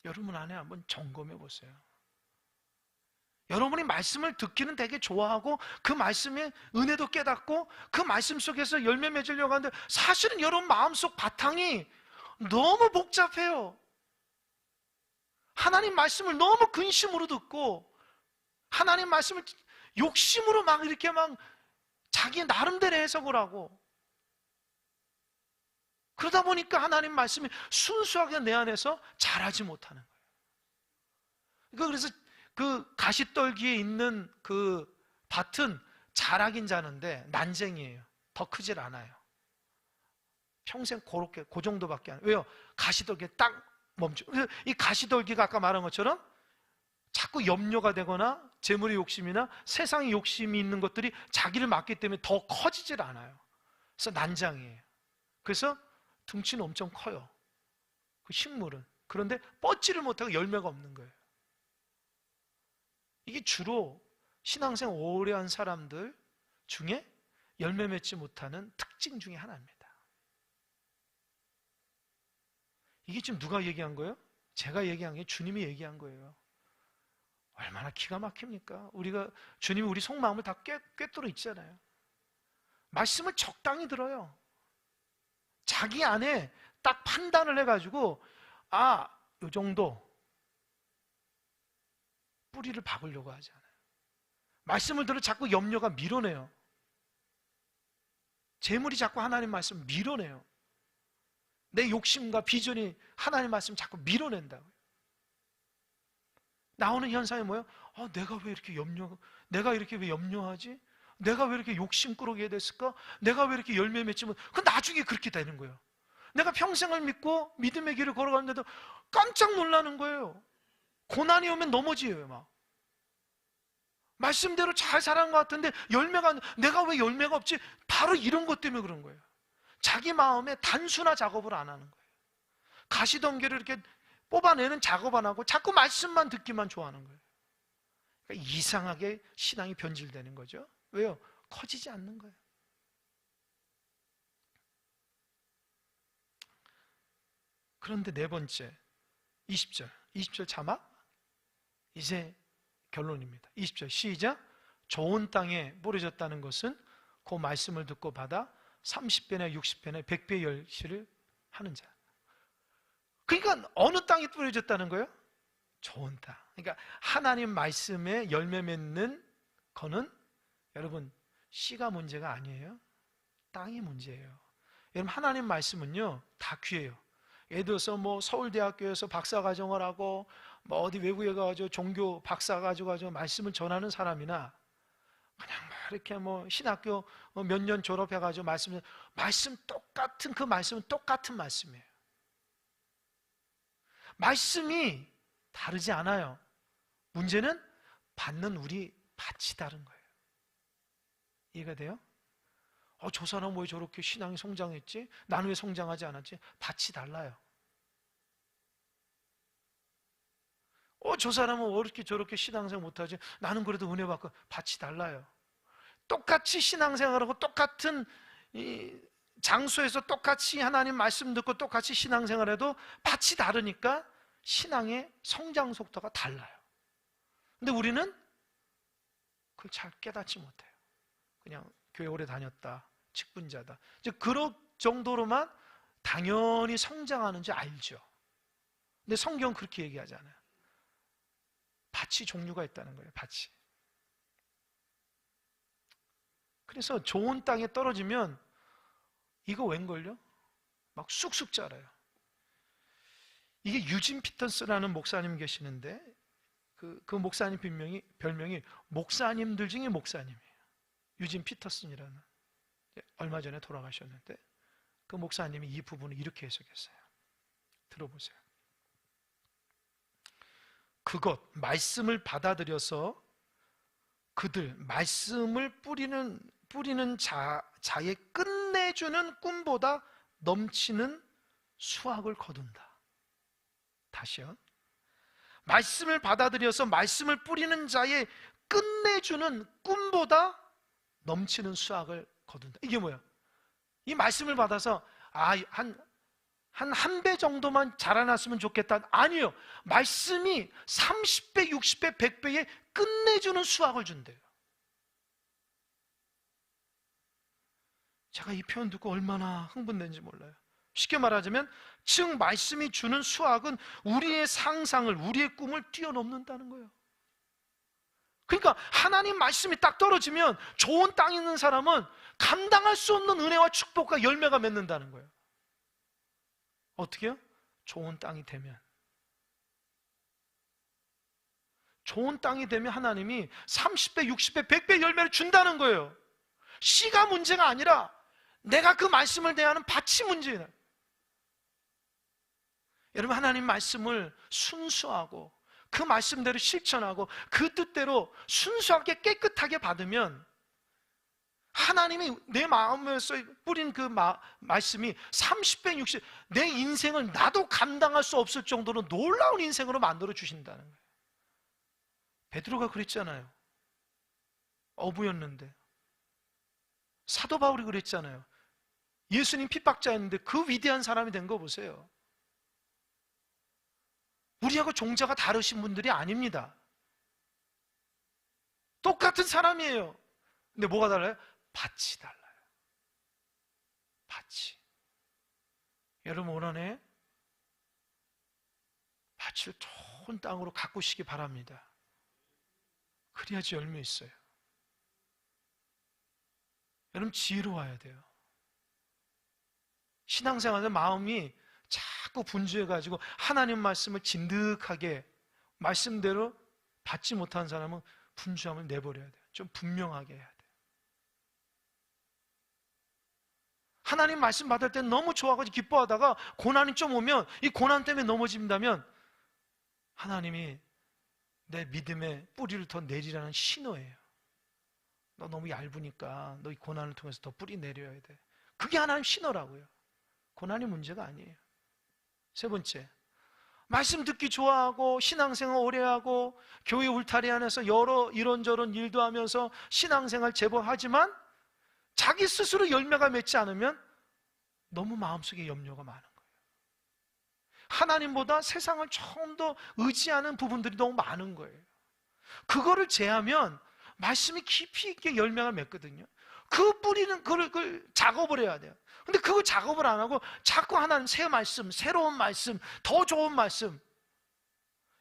여러분 안에 한번 점검해 보세요. 여러분이 말씀을 듣기는 되게 좋아하고 그 말씀에 은혜도 깨닫고 그 말씀 속에서 열매 맺으려고 하는데 사실은 여러분 마음속 바탕이 너무 복잡해요. 하나님 말씀을 너무 근심으로 듣고 하나님 말씀을 욕심으로 막 이렇게 막 자기 나름대로 해석을 하고 그러다 보니까 하나님 말씀이 순수하게 내 안에서 자라지 못하는 거예요. 그래서 그 가시떨기에 있는 그 밭은 자라긴 자는데 난쟁이에요. 더 크질 않아요. 평생 그렇게 그 정도밖에 안 해요. 왜요? 가시떨기에 딱 멈춰. 이 가시떨기가 아까 말한 것처럼 자꾸 염려가 되거나 재물의 욕심이나 세상의 욕심이 있는 것들이 자기를 맡기 때문에 더 커지질 않아요. 그래서 난장이에요. 그래서 등치는 엄청 커요. 그 식물은. 그런데 뻗지를 못하고 열매가 없는 거예요. 이게 주로 신앙생활 오래 한 사람들 중에 열매 맺지 못하는 특징 중에 하나입니다. 이게 지금 누가 얘기한 거예요? 제가 얘기한 게 주님이 얘기한 거예요. 얼마나 기가 막힙니까? 주님이 우리 속마음을 다 꿰뚫어 있잖아요. 말씀을 적당히 들어요. 자기 안에 딱 판단을 해가지고 요 정도 뿌리를 박으려고 하지 않아요. 말씀을 들어 자꾸 염려가 밀어내요. 재물이 자꾸 하나님 말씀을 밀어내요. 내 욕심과 비전이 하나님 말씀을 자꾸 밀어낸다고요. 나오는 현상이 뭐예요? 내가 왜 이렇게 왜 염려하지? 내가 왜 이렇게 욕심 꾸러기에 됐을까? 내가 왜 이렇게 열매 맺지 못? 그 나중에 그렇게 되는 거예요. 내가 평생을 믿고 믿음의 길을 걸어가는데도 깜짝 놀라는 거예요. 고난이 오면 넘어져요, 막. 말씀대로 잘 살아간 것 같은데 내가 왜 열매가 없지? 바로 이런 것 때문에 그런 거예요. 자기 마음에 단순화 작업을 안 하는 거예요. 가시덤기를 이렇게 뽑아내는 작업 안 하고 자꾸 말씀만 듣기만 좋아하는 거예요. 그러니까 이상하게 신앙이 변질되는 거죠. 왜요? 커지지 않는 거예요. 그런데 네 번째 20절 자막 이제 결론입니다. 20절 시작. 좋은 땅에 뿌려졌다는 것은 그 말씀을 듣고 받아 30배나 60배나 100배 열매를 하는 자. 그러니까 어느 땅에 뿌려졌다는 거예요? 좋은 땅. 그러니까 하나님 말씀에 열매 맺는 거는 여러분 씨가 문제가 아니에요. 땅이 문제예요. 여러분 하나님 말씀은요 다 귀해요. 예를 들어서 뭐 서울대학교에서 박사과정을 하고 뭐 어디 외국에 가가지고 종교 박사 가지고 말씀을 전하는 사람이나 그냥 뭐 이렇게 뭐 신학교 몇 년 졸업해가지고 말씀 똑같은 그 말씀은 똑같은 말씀이에요. 말씀이 다르지 않아요. 문제는 받는 우리 밭이 다른 거예요. 이해가 돼요? 저 사람 왜 저렇게 신앙이 성장했지? 나는 왜 성장하지 않았지? 밭이 달라요. 저 사람은 왜 이렇게 저렇게 신앙생활 못하지? 나는 그래도 은혜 받고 밭이 달라요. 똑같이 신앙생활하고 똑같은 장소에서 똑같이 하나님 말씀 듣고 똑같이 신앙생활해도 밭이 다르니까 신앙의 성장 속도가 달라요. 근데 우리는 그걸 잘 깨닫지 못해요. 그냥 교회 오래 다녔다, 직분자다. 이제 그런 정도로만 당연히 성장하는 줄 알죠. 근데 성경은 그렇게 얘기하지 않아요. 밭이 종류가 있다는 거예요. 밭이. 그래서 좋은 땅에 떨어지면 이거 웬걸요? 막 쑥쑥 자라요. 이게 유진 피터스라는 목사님 계시는데 그 목사님 별명이 목사님들 중에 목사님이에요. 유진 피터슨이라는. 얼마 전에 돌아가셨는데 그 목사님이 이 부분을 이렇게 해석했어요. 들어보세요. 그것, 말씀을 받아들여서 그들, 말씀을 뿌리는 자의 끝내주는 꿈보다 넘치는 수확을 거둔다. 다시요. 말씀을 받아들여서 말씀을 뿌리는 자의 끝내주는 꿈보다 넘치는 수확을 거둔다. 이게 뭐야? 이 말씀을 받아서 한 배 정도만 자라났으면 좋겠다. 아니요. 말씀이 30배, 60배, 100배의 끝내주는 수확을 준대요. 제가 이 표현 듣고 얼마나 흥분된지 몰라요. 쉽게 말하자면 즉 말씀이 주는 수확은 우리의 상상을, 우리의 꿈을 뛰어넘는다는 거예요. 그러니까 하나님 말씀이 딱 떨어지면 좋은 땅에 있는 사람은 감당할 수 없는 은혜와 축복과 열매가 맺는다는 거예요. 어떻게요? 좋은 땅이 되면. 좋은 땅이 되면 하나님이 30배, 60배, 100배 열매를 준다는 거예요. 씨가 문제가 아니라 내가 그 말씀을 대하는 밭이 문제예요. 여러분, 하나님 말씀을 순수하고 그 말씀대로 실천하고 그 뜻대로 순수하게 깨끗하게 받으면 하나님이 내 마음에서 뿌린 그 말씀이 30배, 60배 내 인생을 나도 감당할 수 없을 정도로 놀라운 인생으로 만들어 주신다는 거예요. 베드로가 그랬잖아요. 어부였는데. 사도 바울이 그랬잖아요. 예수님 핍박자였는데 그 위대한 사람이 된 거 보세요. 우리하고 종자가 다르신 분들이 아닙니다. 똑같은 사람이에요. 근데 뭐가 달라요? 밭이 달라요. 밭이. 여러분, 올 한해 밭을 좋은 땅으로 가꾸시기 바랍니다. 그래야지 열매 있어요. 여러분, 지혜로워야 돼요. 신앙생활에 마음이 자꾸 분주해가지고 하나님 말씀을 진득하게 말씀대로 받지 못한 사람은 분주함을 내버려야 돼요. 좀 분명하게 해야 돼요. 하나님 말씀 받을 때 너무 좋아가지고 기뻐하다가 고난이 좀 오면 이 고난 때문에 넘어진다면 하나님이 내 믿음의 뿌리를 더 내리라는 신호예요. 너 너무 얇으니까 너 이 고난을 통해서 더 뿌리 내려야 돼. 그게 하나님 신호라고요. 고난이 문제가 아니에요. 세 번째, 말씀 듣기 좋아하고 신앙생활 오래 하고 교회 울타리 안에서 여러 이런저런 일도 하면서 신앙생활 제법 하지만 자기 스스로 열매가 맺지 않으면 너무 마음속에 염려가 많은 거예요. 하나님보다 세상을 좀 더 의지하는 부분들이 너무 많은 거예요. 그거를 제하면 말씀이 깊이 있게 열매가 맺거든요. 그 뿌리는 그걸 작업을 해야 돼요. 근데 그거 작업을 안 하고 자꾸 하나님 새 말씀, 새로운 말씀, 더 좋은 말씀.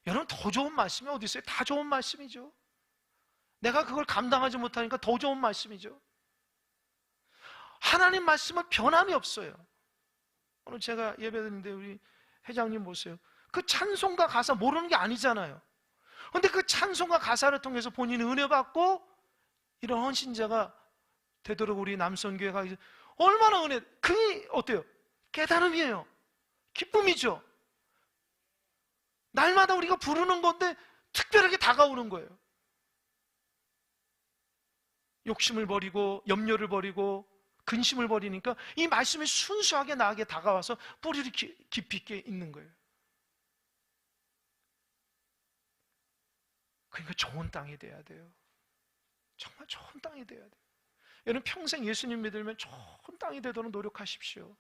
여러분, 더 좋은 말씀이 어디 있어요? 다 좋은 말씀이죠. 내가 그걸 감당하지 못하니까 더 좋은 말씀이죠. 하나님 말씀은 변함이 없어요. 오늘 제가 예배드리는데 우리 회장님 보세요. 그 찬송가 가사 모르는 게 아니잖아요. 근데 그 찬송가 가사를 통해서 본인이 은혜 받고 이런 헌신자가 되도록 우리 남성교회가 얼마나 은혜, 그게 어때요? 깨달음이에요. 기쁨이죠. 날마다 우리가 부르는 건데 특별하게 다가오는 거예요. 욕심을 버리고 염려를 버리고 근심을 버리니까 이 말씀이 순수하게 나에게 다가와서 뿌리를 깊이 있게 있는 거예요. 그러니까 좋은 땅이 돼야 돼요. 정말 좋은 땅이 돼야 돼요. 여러분, 평생 예수님 믿으면 좋은 땅이 되도록 노력하십시오.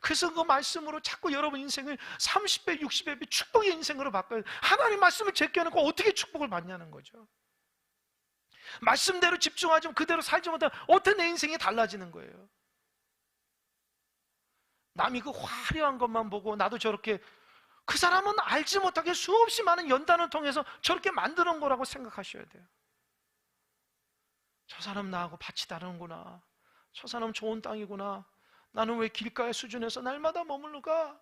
그래서 그 말씀으로 자꾸 여러분 인생을 30배, 60배 축복의 인생으로 바꿔요. 하나님 말씀을 제껴놓고 어떻게 축복을 받냐는 거죠. 말씀대로 집중하지 그대로 살지 못하면 어떻게 내 인생이 달라지는 거예요. 남이 그 화려한 것만 보고 나도 저렇게, 그 사람은 알지 못하게 수없이 많은 연단을 통해서 저렇게 만드는 거라고 생각하셔야 돼요. 저 사람 나하고 밭이 다르는구나. 저 사람 좋은 땅이구나. 나는 왜 길가의 수준에서 날마다 머무르가?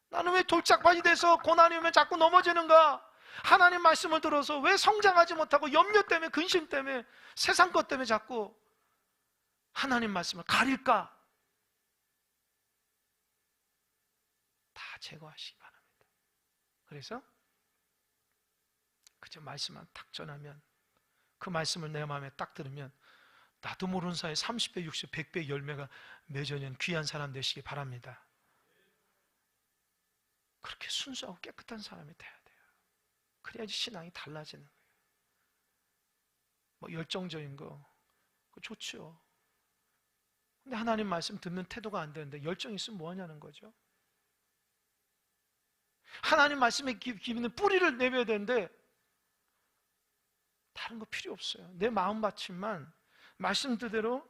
나는 왜 돌짝밭이 돼서 고난이 오면 자꾸 넘어지는가? 하나님 말씀을 들어서 왜 성장하지 못하고 염려 때문에, 근심 때문에, 세상 것 때문에 자꾸 하나님 말씀을 가릴까? 다 제거하시기 바랍니다. 그래서 그저 말씀만 딱 전하면, 그 말씀을 내 마음에 딱 들으면 나도 모르는 사이에 30배, 60배, 100배 열매가 맺어지는 귀한 사람 되시기 바랍니다. 그렇게 순수하고 깨끗한 사람이 돼야 돼요. 그래야지 신앙이 달라지는 거예요. 뭐 열정적인 거, 그거 좋죠. 근데 하나님 말씀 듣는 태도가 안 되는데 열정이 있으면 뭐 하냐는 거죠. 하나님 말씀에 있는 뿌리를 내려야 되는데 다른 거 필요 없어요. 내 마음 받침만 말씀 그대로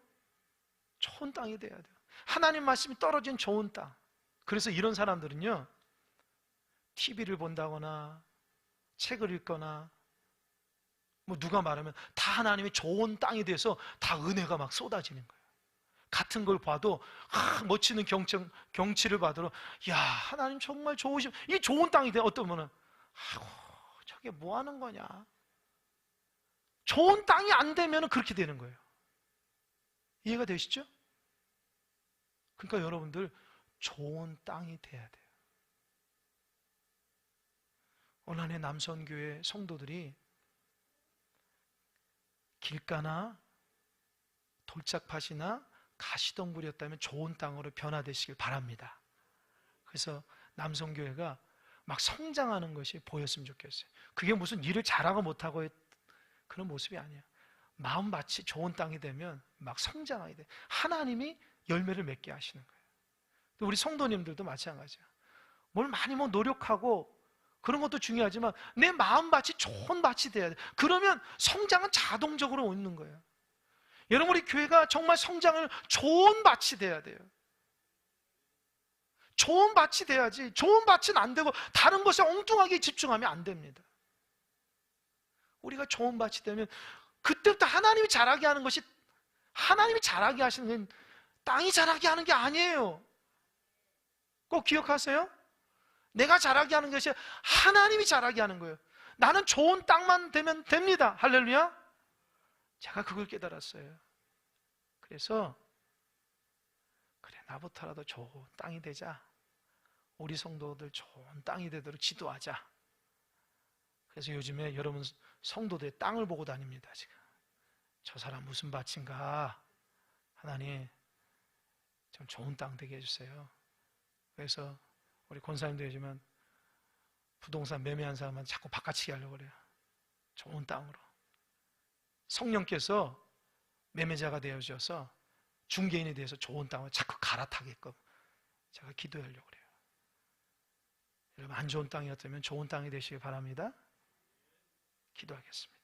좋은 땅이 돼야 돼요. 하나님 말씀이 떨어진 좋은 땅. 그래서 이런 사람들은요, TV를 본다거나 책을 읽거나 뭐 누가 말하면 다 하나님이 좋은 땅이 돼서 다 은혜가 막 쏟아지는 거예요. 같은 걸 봐도 멋지는 경치를 봐도 야, 하나님 정말 좋으심. 이 좋은 땅이 돼. 어떤 분은 아이고, 저게 뭐 하는 거냐. 좋은 땅이 안 되면 그렇게 되는 거예요. 이해가 되시죠? 그러니까 여러분들 좋은 땅이 돼야 돼요. 오늘 안에 남선교회 성도들이 길가나 돌짝밭이나 가시덤불이었다면 좋은 땅으로 변화되시길 바랍니다. 그래서 남성교회가 막 성장하는 것이 보였으면 좋겠어요. 그게 무슨 일을 잘하고 못하고 그런 모습이 아니에요. 마음밭이 좋은 땅이 되면 막 성장하게 돼. 하나님이 열매를 맺게 하시는 거예요. 우리 성도님들도 마찬가지야. 뭘 많이 뭐 노력하고 그런 것도 중요하지만 내 마음밭이 좋은 밭이 돼야 돼. 그러면 성장은 자동적으로 오는 거예요. 여러분, 우리 교회가 정말 성장을 좋은 밭이 돼야 돼요. 좋은 밭이 돼야지. 좋은 밭은 안 되고 다른 것에 엉뚱하게 집중하면 안 됩니다. 우리가 좋은 밭이 되면 그때부터 하나님이 자라게 하는 것이, 하나님이 자라게 하시는 건 땅이 자라게 하는 게 아니에요. 꼭 기억하세요. 내가 자라게 하는 것이 하나님이 자라게 하는 거예요. 나는 좋은 땅만 되면 됩니다. 할렐루야. 제가 그걸 깨달았어요. 그래서 그래, 나부터라도 좋은 땅이 되자. 우리 성도들 좋은 땅이 되도록 지도하자. 그래서 요즘에 여러분 성도들의 땅을 보고 다닙니다. 지금 저 사람 무슨 밭인가, 하나님 좀 좋은 땅 되게 해주세요. 그래서 우리 권사님도 요즘은 부동산 매매한 사람은 자꾸 바꿔치기 하려고 그래요. 좋은 땅으로. 성령께서 매매자가 되어주셔서 중개인에 대해서 좋은 땅을 자꾸 갈아타게끔 제가 기도하려고 그래요. 여러분, 안 좋은 땅이었다면 좋은 땅이 되시길 바랍니다. 기도하겠습니다.